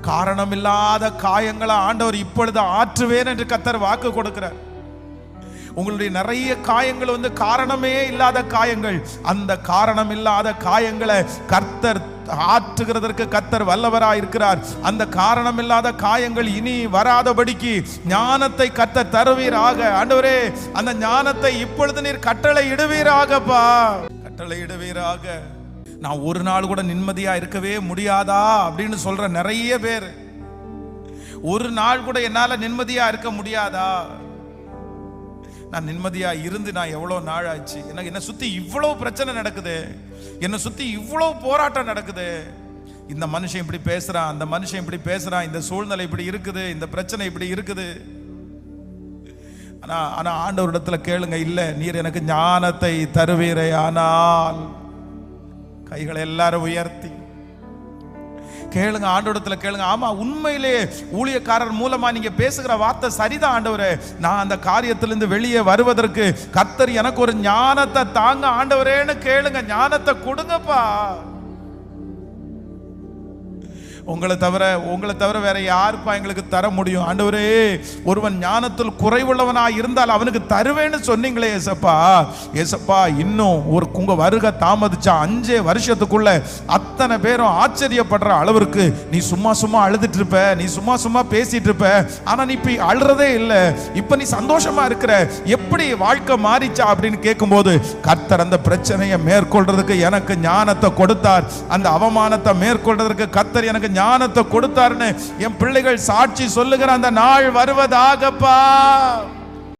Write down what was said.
காரணமில்லாத காயங்களை ஆண்டவர் இப்பொழுது ஆற்றுவேன் என்று கர்த்தர் வாக்கு கொடுக்கிறார். உங்களுடைய நிறைய காயங்கள் காரணமே இல்லாத காயங்கள். அந்த காரணம் இல்லாத காயங்களை கர்த்தர் ஆற்றுகிறதற்கு கர்த்தர் வல்லவராய் இருக்கிறார். அந்த காரணம் இல்லாத காயங்கள் இனி வராதபடிக்கு ஞானத்தை கர்த்தர் தருவீராக. ஆண்டவரே, அந்த ஞானத்தை இப்பொழுது நீர் கட்டளை இடுவீராகப்பா, கட்டளை இடுவீராக. நான் ஒரு நாள் கூட நிம்மதியா இருக்கவே முடியாதா அப்படின்னு சொல்ற நிறைய பேர், ஒரு நாள் கூட என்னால நிம்மதியா இருக்க முடியாதா? நான் நிம்மதியா இருந்து நான் எவ்வளவு நாள் ஆச்சு. எனக்கு என்ன சுத்தி இவ்வளவு பிரச்சனை நடக்குது, என்னை சுத்தி இவ்வளவு போராட்டம் நடக்குது. இந்த மனுஷன் இப்படி பேசுறான், அந்த மனுஷன் இப்படி பேசுறான், இந்த சூழ்நிலை இப்படி இருக்குது, இந்த பிரச்சனை இப்படி இருக்குது. ஆனா ஆண்டவரிடத்துல கேளுங்க, இல்ல நீர் எனக்கு ஞானத்தை தருவீரே ஆனால். கைகளை எல்லாரும் உயர்த்தி கேளுங்க, ஆண்டவரிடத்துல கேளுங்க. ஆமா, உண்மையிலே ஊழியக்காரர் மூலமா நீங்க பேசுகிற வார்த்தை சரிதான் ஆண்டவரே. நான் அந்த காரியத்திலிருந்து வெளியே வருவதற்கு கர்த்தர் எனக்கு ஒரு ஞானத்தை தாங்க ஆண்டவரேன்னு கேளுங்க. ஞானத்தை கொடுங்கப்பா. உங்களை தவிர வேற யாருப்பா எங்களுக்கு தர முடியும்? ஆண்டவரே, ஒருவன் ஞானத்தில் குறைவுள்ளவனா இருந்தால் அவனுக்கு தருவேன்னு சொன்னீங்களே ஏசப்பா. ஏசப்பா, இன்னும் உங்க வருகை தாமதிச்சா 5 வருஷத்துக்குள்ள அத்தனை பேரும் ஆச்சரியப்படுற அளவிற்கு நீ சும்மா அழுதுட்டு இருப்ப, நீ சும்மா பேசிட்டு இருப்ப. ஆனா நீ இப்ப அழுறதே இல்லை, இப்ப நீ சந்தோஷமா இருக்கிற. எப்படி வாழ்க்கை மாறிச்சா அப்படின்னு கேட்கும்போது கர்த்தர் அந்த பிரச்சனையை மேற்கொள்றதுக்கு எனக்கு ஞானத்தை கொடுத்தார். அந்த அவமானத்தை மேற்கொள்றதுக்கு கர்த்தர் எனக்கு ஞானத்தை கொடுத்தாருன்னு என் பிள்ளைகள் சாட்சி சொல்லுகிற அந்த நாள் வருவதாகப்பா.